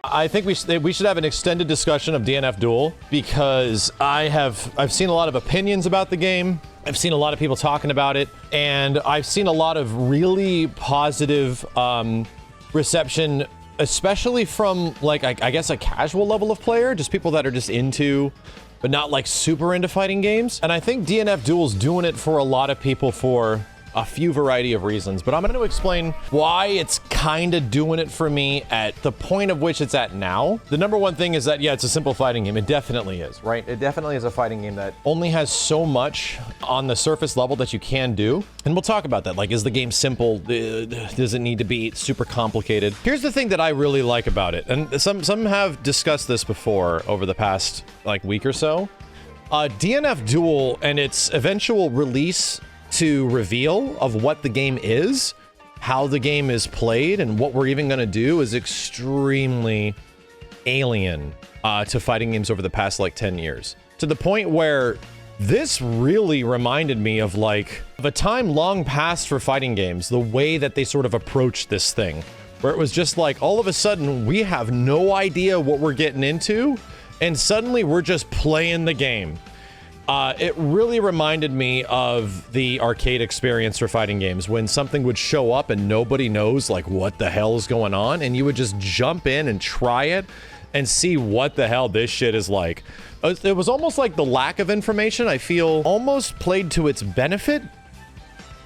I think we should have an extended discussion of DNF Duel, because I've seen a lot of opinions about the game. I've seen a lot of people talking about it, and I've seen a lot of really positive reception, especially from, like, I guess a casual level of player, just people that are just into, but not like super into fighting games. And I think DNF Duel's doing it for a lot of people for a few variety of reasons, but I'm going to explain why it's kind of doing it for me at the point of which it's at now. The number one thing is that, yeah, it's a simple fighting game. It definitely is, right? It definitely is a fighting game that only has so much on the surface level that you can do. And we'll talk about that. Like, is the game simple? Does it need to be super complicated? Here's the thing that I really like about it. And some have discussed this before over the past like week or so. DNF Duel and its eventual release to reveal of what the game is, how the game is played, and what we're even going to do is extremely alien to fighting games over the past like 10 years. To the point where this really reminded me of like a time long past for fighting games, the way that they sort of approached this thing, where it was just like all of a sudden we have no idea what we're getting into, and suddenly we're just playing the game. It really reminded me of the arcade experience for fighting games, when something would show up and nobody knows like what the hell is going on, and you would just jump in and try it and see what the hell this shit is like. It was almost like the lack of information, I feel, almost played to its benefit,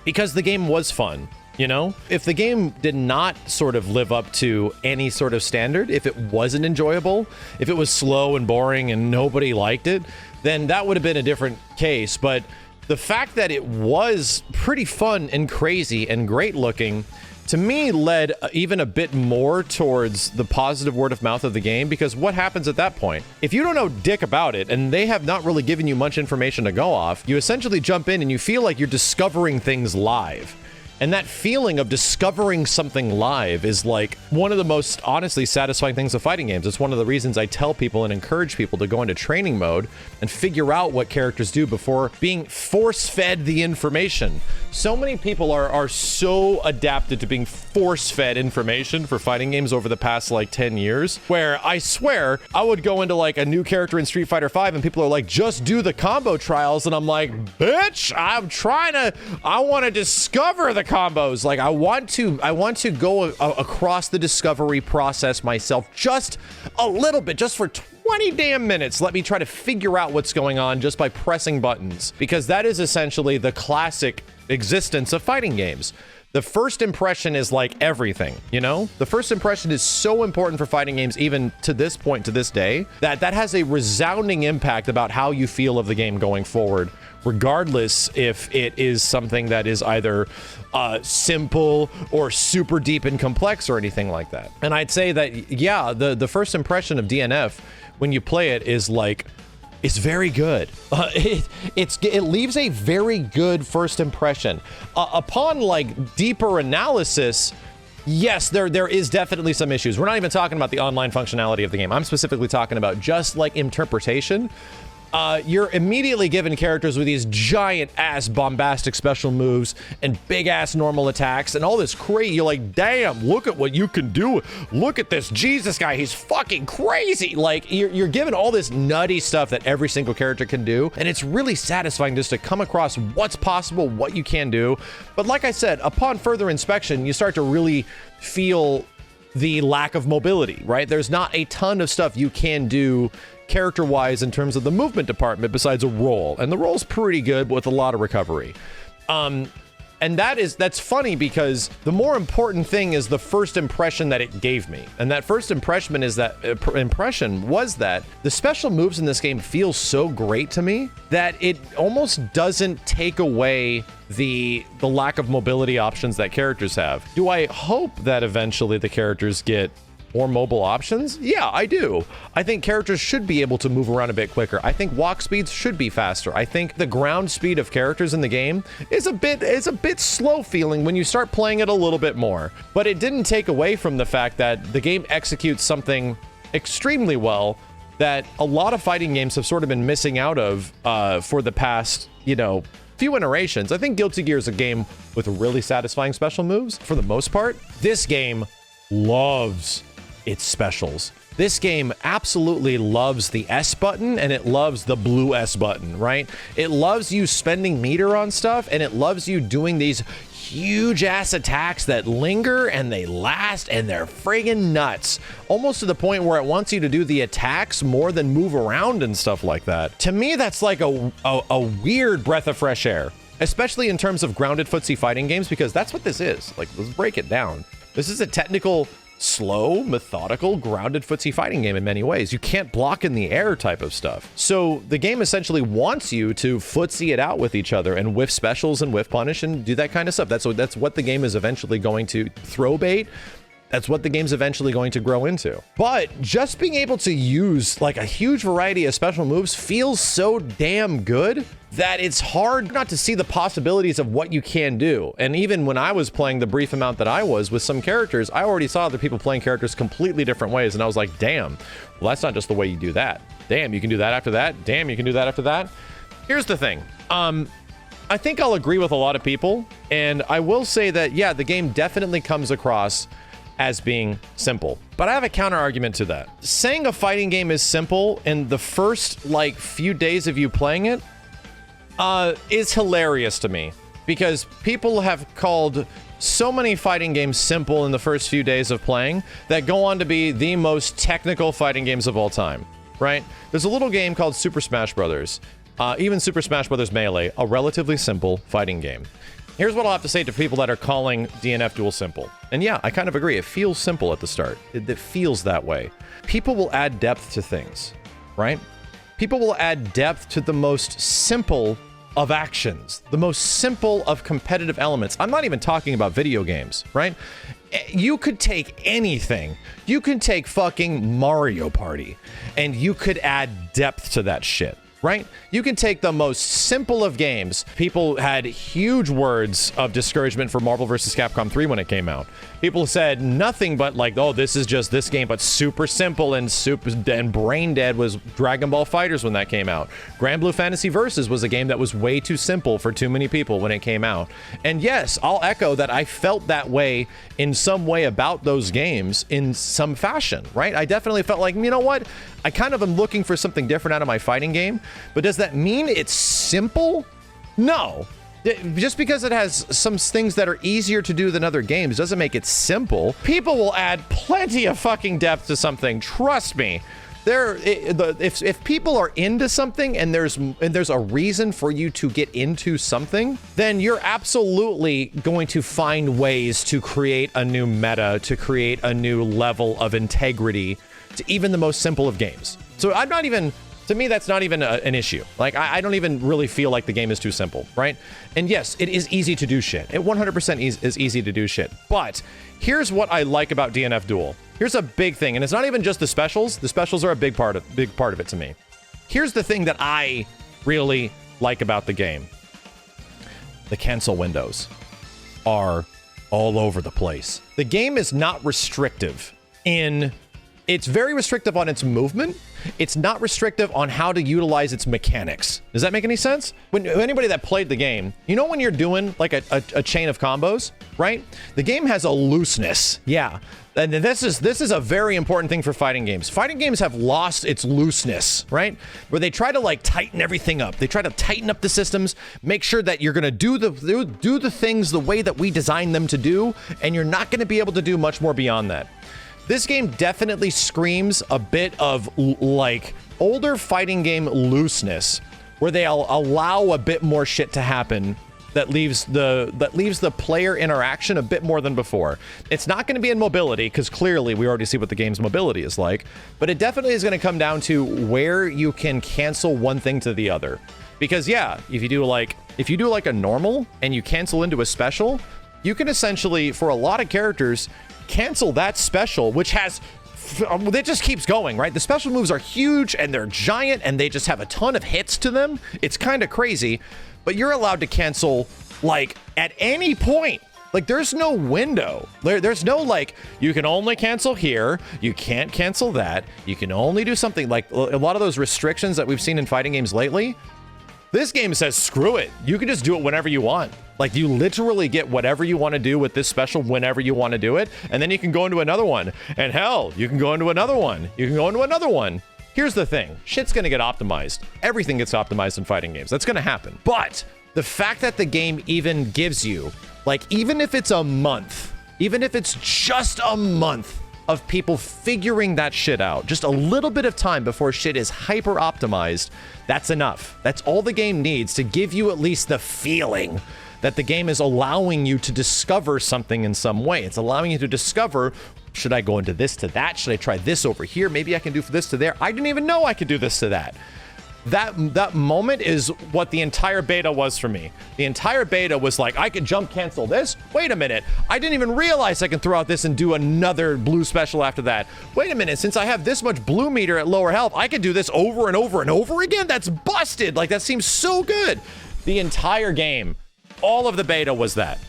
because the game was fun. You know, if the game did not sort of live up to any sort of standard, if it wasn't enjoyable, if it was slow and boring and nobody liked it, then that would have been a different case. But the fact that it was pretty fun and crazy and great looking, to me, led even a bit more towards the positive word of mouth of the game, because what happens at that point? If you don't know dick about it, and they have not really given you much information to go off, you essentially jump in and you feel like you're discovering things live. And that feeling of discovering something live is like one of the most honestly satisfying things of fighting games. It's one of the reasons I tell people and encourage people to go into training mode and figure out what characters do before being force-fed the information. So many people are so adapted to being force-fed information for fighting games over the past like 10 years, where I swear I would go into like a new character in Street Fighter 5 and people are like, just do the combo trials, and I'm like, bitch, I want to discover the combos. Like, I want to go across the discovery process myself just a little bit, just for 20 damn minutes. Let me try to figure out what's going on just by pressing buttons, because that is essentially the classic existence of fighting games. The first impression is like everything, you know? The first impression is so important for fighting games, even to this point, to this day, that has a resounding impact about how you feel of the game going forward, regardless if it is something that is either simple or super deep and complex or anything like that. And I'd say that, yeah, the first impression of DNF when you play it is like, it's very good. It leaves a very good first impression. Upon like deeper analysis, yes, there is definitely some issues. We're not even talking about the online functionality of the game. I'm specifically talking about just like interpretation. You're immediately given characters with these giant ass bombastic special moves and big ass normal attacks and all this crazy. You're like, damn, look at what you can do. Look at this Jesus guy. He's fucking crazy. Like, you're given all this nutty stuff that every single character can do. And it's really satisfying just to come across what's possible, what you can do. But like I said, upon further inspection, you start to really feel the lack of mobility, right? There's not a ton of stuff you can do character-wise in terms of the movement department besides a roll, and the roll's pretty good with a lot of recovery. And that's funny, because the more important thing is the first impression that it gave me. And that first impression was that the special moves in this game feel so great to me that it almost doesn't take away the lack of mobility options that characters have. Do I hope that eventually the characters get more mobile options? Yeah, I do. I think characters should be able to move around a bit quicker. I think walk speeds should be faster. I think the ground speed of characters in the game is a bit slow feeling when you start playing it a little bit more. But it didn't take away from the fact that the game executes something extremely well that a lot of fighting games have sort of been missing out of for the past, you know, few iterations. I think Guilty Gear is a game with really satisfying special moves for the most part. This game loves its specials. This game absolutely loves the S button, and it loves the blue S button, right? It loves you spending meter on stuff, and it loves you doing these huge ass attacks that linger and they last and they're friggin' nuts. Almost to the point where it wants you to do the attacks more than move around and stuff like that. To me, that's like a weird breath of fresh air, especially in terms of grounded footsie fighting games, because that's what this is. Like, let's break it down. This is a technical, slow, methodical, grounded footsie fighting game in many ways. You can't block in the air type of stuff. So the game essentially wants you to footsie it out with each other and whiff specials and whiff punish and do that kind of stuff. That's what the game is eventually going to throw bait. That's what the game's eventually going to grow into. But just being able to use like a huge variety of special moves feels so damn good that it's hard not to see the possibilities of what you can do. And even when I was playing the brief amount that I was with some characters, I already saw other people playing characters completely different ways. And I was like, damn, well, that's not just the way you do that. Damn, you can do that after that. Damn, you can do that after that. Here's the thing. I think I'll agree with a lot of people. And I will say that, yeah, the game definitely comes across as being simple. But I have a counter argument to that. Saying a fighting game is simple in the first like few days of you playing it is hilarious to me, because people have called so many fighting games simple in the first few days of playing that go on to be the most technical fighting games of all time, right? There's a little game called Super Smash Brothers, even Super Smash Brothers Melee, a relatively simple fighting game. Here's what I'll have to say to people that are calling DNF Duel simple. And yeah, I kind of agree. It feels simple at the start. It feels that way. People will add depth to things, right? People will add depth to the most simple of actions, the most simple of competitive elements. I'm not even talking about video games, right? You could take anything. You could take fucking Mario Party, and you could add depth to that shit. Right? You can take the most simple of games. People had huge words of discouragement for Marvel vs. Capcom 3 when it came out. People said nothing but like, oh, this is just this game, but super simple and brain dead was Dragon Ball FighterZ when that came out. Grand Blue Fantasy Versus was a game that was way too simple for too many people when it came out. And yes, I'll echo that I felt that way in some way about those games in some fashion, right? I definitely felt like, you know what? I kind of am looking for something different out of my fighting game, but does that mean it's simple? No. Just because it has some things that are easier to do than other games doesn't make it simple. People will add plenty of fucking depth to something. Trust me. If people are into something and there's a reason for you to get into something, then you're absolutely going to find ways to create a new meta, to create a new level of integrity to even the most simple of games. So to me, that's not even an issue. Like, I don't even really feel like the game is too simple, right? And yes, it is easy to do shit. It 100% is easy to do shit. But here's what I like about DNF Duel. Here's a big thing, and it's not even just the specials. The specials are a big part of it to me. Here's the thing that I really like about the game. The cancel windows are all over the place. The game is not restrictive it's very restrictive on its movement. It's not restrictive on how to utilize its mechanics. Does that make any sense? When anybody that played the game, you know when you're doing like a chain of combos, right? The game has a looseness. Yeah. And this is a very important thing for fighting games. Fighting games have lost its looseness, right? Where they try to like tighten everything up. They try to tighten up the systems, make sure that you're gonna do the things the way that we designed them to do, and you're not gonna be able to do much more beyond that. This game definitely screams a bit of like older fighting game looseness, where they'll allow a bit more shit to happen that leaves the player interaction a bit more than before. It's not going to be in mobility, because clearly we already see what the game's mobility is like, but it definitely is going to come down to where you can cancel one thing to the other. Because yeah, if you do like a normal and you cancel into a special, you can essentially, for a lot of characters, cancel that special, which has it just keeps going, right? The special moves are huge and they're giant and they just have a ton of hits to them. It's kind of crazy, but you're allowed to cancel like at any point Like, there's no window. There's no, like, you can only cancel here. You can't cancel that. You can only do something. Like, a lot of those restrictions that we've seen in fighting games lately, this game says, screw it. You can just do it whenever you want. Like, you literally get whatever you want to do with this special whenever you want to do it. And then you can go into another one. And hell, you can go into another one. You can go into another one. Here's the thing. Shit's going to get optimized. Everything gets optimized in fighting games. That's going to happen. But the fact that the game even gives you, like, even if it's a month, even if it's just a month of people figuring that shit out, just a little bit of time before shit is hyper optimized, that's enough. That's all the game needs to give you at least the feeling that the game is allowing you to discover something in some way. It's allowing you to discover, should I go into this to that? Should I try this over here? Maybe I can do this to there. I didn't even know I could do this to that. That moment is what the entire beta was for me. The entire beta was like, I could jump cancel this. Wait a minute. I didn't even realize I can throw out this and do another blue special after that. Wait a minute. Since I have this much blue meter at lower health, I could do this over and over and over again. That's busted. Like, that seems so good. The entire game, all of the beta was that.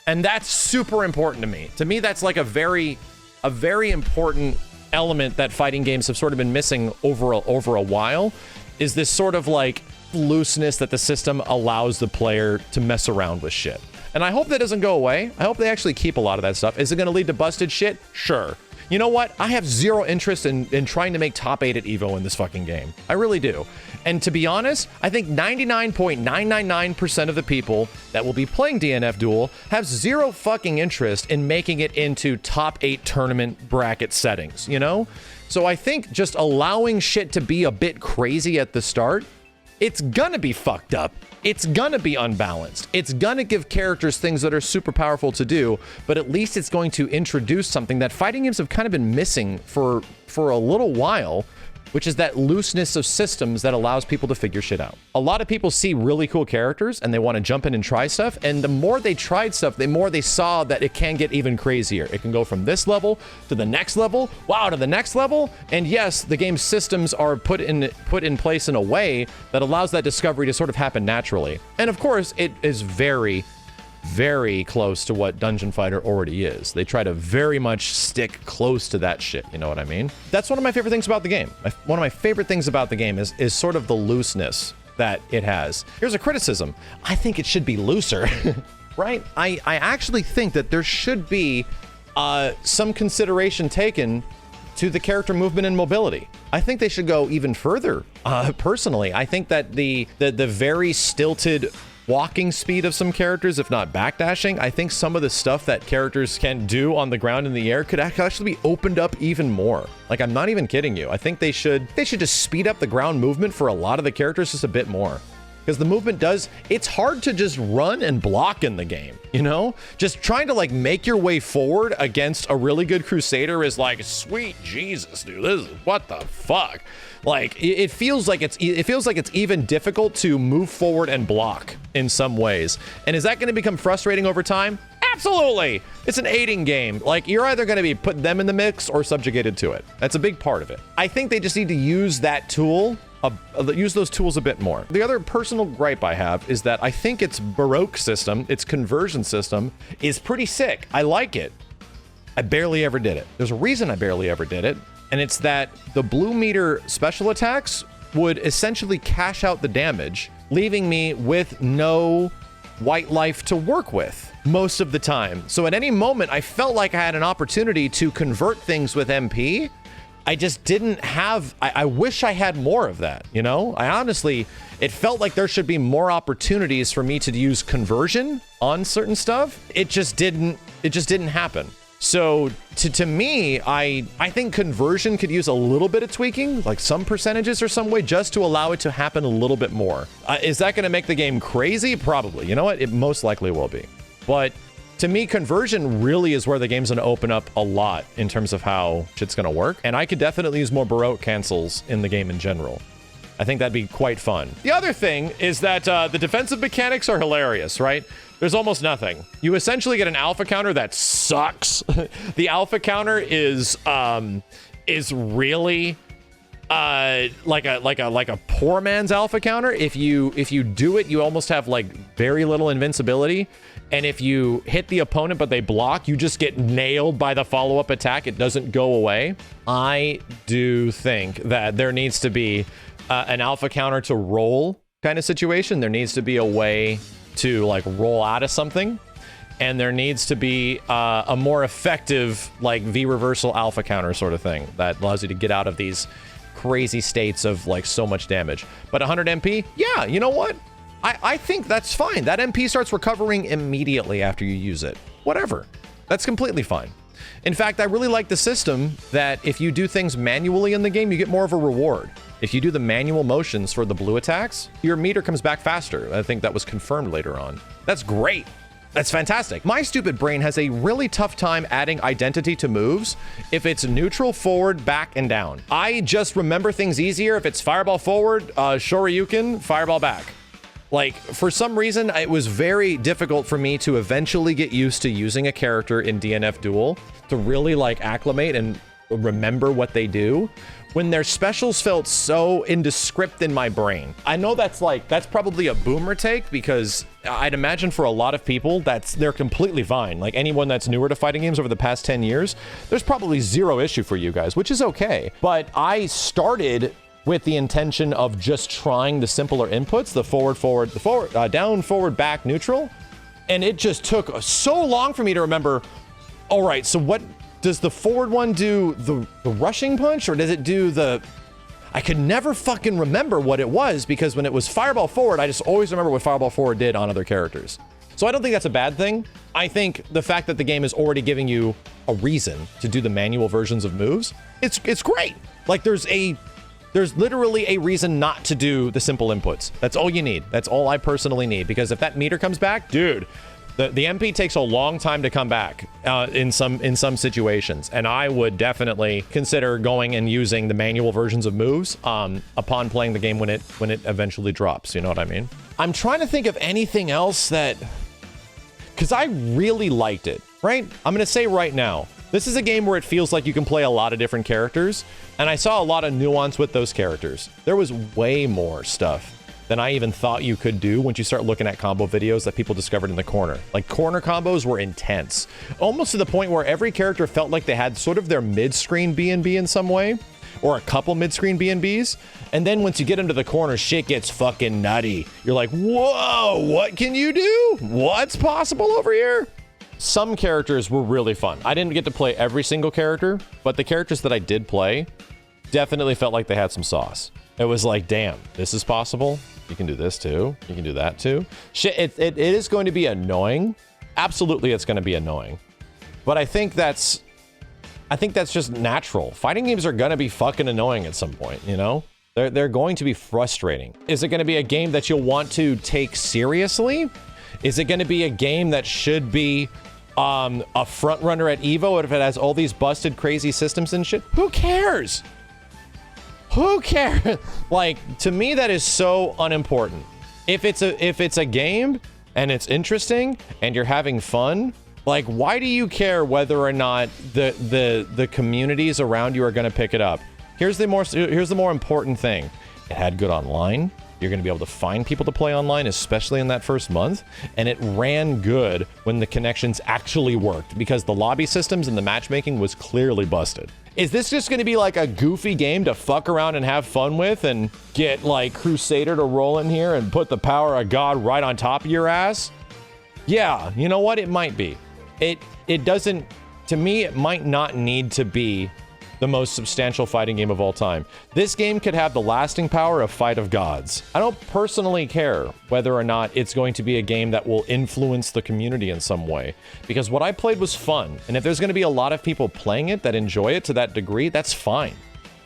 And that's super important to me. To me, that's like a very important element that fighting games have sort of been missing over a while. Is this sort of like looseness that the system allows the player to mess around with shit. And I hope that doesn't go away. I hope they actually keep a lot of that stuff. Is it going to lead to busted shit? Sure. You know what? I have zero interest in trying to make top 8 at EVO in this fucking game. I really do. And to be honest, I think 99.999% of the people that will be playing DNF Duel have zero fucking interest in making it into top 8 tournament bracket settings, you know? So I think just allowing shit to be a bit crazy at the start, it's gonna be fucked up. It's gonna be unbalanced. It's gonna give characters things that are super powerful to do, but at least it's going to introduce something that fighting games have kind of been missing for a little while, which is that looseness of systems that allows people to figure shit out. A lot of people see really cool characters and they want to jump in and try stuff. And the more they tried stuff, the more they saw that it can get even crazier. It can go from this level to the next level, wow, to the next level. And yes, the game's systems are put in place in a way that allows that discovery to sort of happen naturally. And of course, it is very close to what Dungeon Fighter already is. They try to very much stick close to that shit, you know what I mean? That's one of my favorite things about the game. One of my favorite things about the game is sort of the looseness that it has. Here's a criticism. I think it should be looser, right? I actually think that there should be some consideration taken to the character movement and mobility. I think they should go even further. Personally, I think that the very stilted walking speed of some characters, if not backdashing, I think some of the stuff that characters can do on the ground in the air could actually be opened up even more. Like, I'm not even kidding you. I think they should just speed up the ground movement for a lot of the characters just a bit more. Because the movement it's hard to just run and block in the game, you know? Just trying to like make your way forward against a really good Crusader is like, sweet Jesus, dude, this is, what the fuck? Like, it feels like it's even difficult to move forward and block in some ways. And is that going to become frustrating over time? Absolutely. It's an aiding game. Like, you're either going to be putting them in the mix or subjugated to it. That's a big part of it. I think they just need to use that tool, use those tools a bit more. The other personal gripe I have is that I think its Baroque system, its conversion system, is pretty sick. I like it. I barely ever did it. There's a reason I barely ever did it. And it's that the blue meter special attacks would essentially cash out the damage, leaving me with no white life to work with most of the time. So at any moment, I felt like I had an opportunity to convert things with MP. I just didn't have, I wish I had more of that, you know? It felt like there should be more opportunities for me to use conversion on certain stuff. It just didn't happen. So to me, I think conversion could use a little bit of tweaking, like some percentages or some way, just to allow it to happen a little bit more. Is that going to make the game crazy? Probably. You know what? It most likely will be. But to me, conversion really is where the game's going to open up a lot in terms of how shit's going to work. And I could definitely use more Baroque cancels in the game in general. I think that'd be quite fun. The other thing is that the defensive mechanics are hilarious, right? There's almost nothing. You essentially get an alpha counter that sucks. The alpha counter is really like a poor man's alpha counter. If you do it, you almost have like very little invincibility. And if you hit the opponent but they block, you just get nailed by the follow-up attack. It doesn't go away. I do think that there needs to be an alpha counter to roll kind of situation. There needs to be a way to like roll out of something. And there needs to be a more effective like V reversal alpha counter sort of thing that allows you to get out of these crazy states of like so much damage. But 100 MP, yeah, you know what? I think that's fine. That MP starts recovering immediately after you use it. Whatever. That's completely fine. In fact, I really like the system that if you do things manually in the game, you get more of a reward. If you do the manual motions for the blue attacks, your meter comes back faster. I think that was confirmed later on. That's great. That's fantastic. My stupid brain has a really tough time adding identity to moves if it's neutral, forward, back, and down. I just remember things easier if it's fireball forward, Shoryuken, fireball back. Like, for some reason, it was very difficult for me to eventually get used to using a character in DNF Duel to really, like, acclimate and remember what they do when their specials felt so indescript in my brain. I know that's probably a boomer take because I'd imagine for a lot of people, they're completely fine. Like anyone that's newer to fighting games over the past 10 years, there's probably zero issue for you guys, which is okay. But I started with the intention of just trying the simpler inputs, the down, forward, back, neutral. And it just took so long for me to remember, all right, so what does the forward one do? The rushing punch, or does it do the... I could never fucking remember what it was because when it was fireball forward, I just always remember what fireball forward did on other characters. So I don't think that's a bad thing. I think the fact that the game is already giving you a reason to do the manual versions of moves, it's great. Like there's literally a reason not to do the simple inputs. That's all you need. That's all I personally need, because if that meter comes back, dude, the MP takes a long time to come back in some situations, and I would definitely consider going and using the manual versions of moves upon playing the game when it eventually drops. You know what I mean? I'm trying to think of anything else that, because I really liked it. Right? I'm gonna say right now, this is a game where it feels like you can play a lot of different characters, and I saw a lot of nuance with those characters. There was way more stuff than I even thought you could do once you start looking at combo videos that people discovered in the corner. Like, corner combos were intense. Almost to the point where every character felt like they had sort of their mid-screen B&B in some way, or a couple mid-screen B&Bs. And then once you get into the corner, shit gets fucking nutty. You're like, whoa, what can you do? What's possible over here? Some characters were really fun. I didn't get to play every single character, but the characters that I did play definitely felt like they had some sauce. It was like, damn, this is possible. You can do this too. You can do that too. Shit, it is going to be annoying. Absolutely, it's going to be annoying. But I think that's just natural. Fighting games are going to be fucking annoying at some point, you know? They're going to be frustrating. Is it going to be a game that you'll want to take seriously? Is it going to be a game that should be a front runner at EVO if it has all these busted crazy systems and shit? Who cares? Who cares? Like, to me, that is so unimportant. If it's a game and it's interesting and you're having fun, like, why do you care whether or not the communities around you are going to pick it up? Here's the more important thing. It had good online. You're going to be able to find people to play online, especially in that first month. And it ran good when the connections actually worked, because the lobby systems and the matchmaking was clearly busted. Is this just going to be like a goofy game to fuck around and have fun with and get like Crusader to roll in here and put the power of God right on top of your ass? Yeah, you know what? It might be. It doesn't, to me, it might not need to be the most substantial fighting game of all time. This game could have the lasting power of Fight of Gods. I don't personally care whether or not it's going to be a game that will influence the community in some way, because what I played was fun, and if there's going to be a lot of people playing it that enjoy it to that degree, that's fine.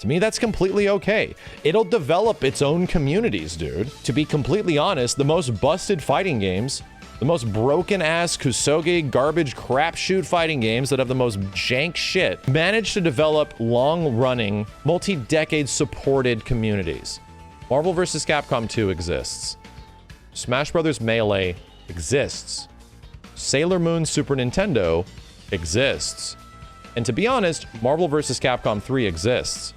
To me, that's completely okay. It'll develop its own communities, dude. To be completely honest, the most busted fighting games, the most broken-ass Kusoge garbage crapshoot fighting games that have the most jank shit, manage to develop long-running, multi-decade supported communities. Marvel vs. Capcom 2 exists. Smash Bros. Melee exists. Sailor Moon Super Nintendo exists. And to be honest, Marvel vs. Capcom 3 exists.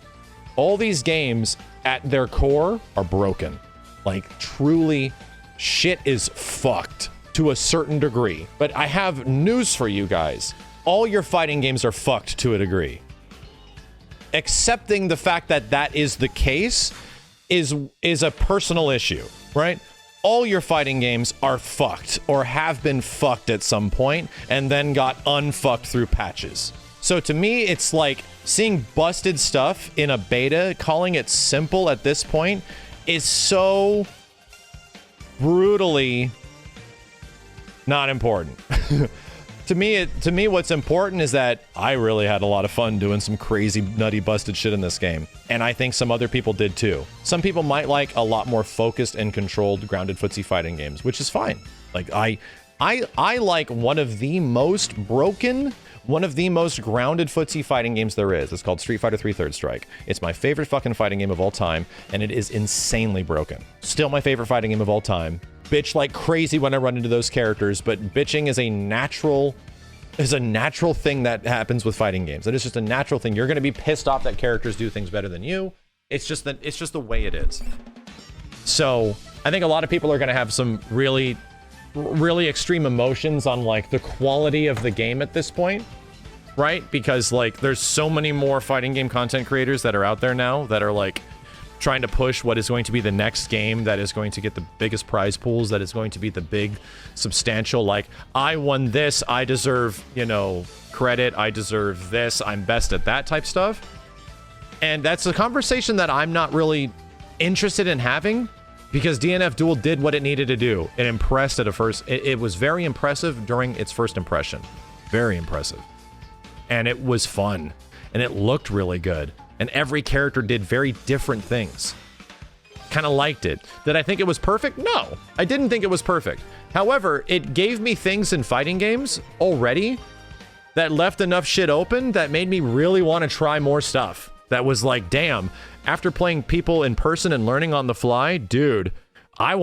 All these games at their core are broken. Like, truly, shit is fucked to a certain degree. But I have news for you guys. All your fighting games are fucked to a degree. Accepting the fact that that is the case is a personal issue, right? All your fighting games are fucked or have been fucked at some point and then got unfucked through patches. So to me, it's like seeing busted stuff in a beta, calling it simple at this point is so brutally not important. To me, what's important is that I really had a lot of fun doing some crazy, nutty, busted shit in this game. And I think some other people did too. Some people might like a lot more focused and controlled grounded footsie fighting games, which is fine. Like, I like one of the most broken, one of the most grounded footsie fighting games there is. It's called Street Fighter 3 Third Strike. It's my favorite fucking fighting game of all time, and it is insanely broken. Still my favorite fighting game of all time. Bitch like crazy when I run into those characters, but bitching is a natural thing that happens with fighting games. It is just a natural thing. You're going to be pissed off that characters do things better than you. It's just the way it is. So I think a lot of people are going to have some really extreme emotions on like the quality of the game at this point, right? Because like there's so many more fighting game content creators that are out there now that are like trying to push what is going to be the next game that is going to get the biggest prize pools, that is going to be the big, substantial, like, I won this, I deserve, you know, credit, I deserve this, I'm best at that type stuff. And that's a conversation that I'm not really interested in having, because DNF Duel did what it needed to do. It impressed at a first, it was very impressive during its first impression. Very impressive. And it was fun. And it looked really good. And every character did very different things. Kind of liked it. Did I think it was perfect? No, I didn't think it was perfect. However, it gave me things in fighting games already that left enough shit open that made me really want to try more stuff. That was like, damn, after playing people in person and learning on the fly, dude, I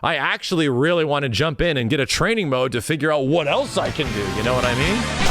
actually really want to jump in and get a training mode to figure out what else I can do. You know what I mean?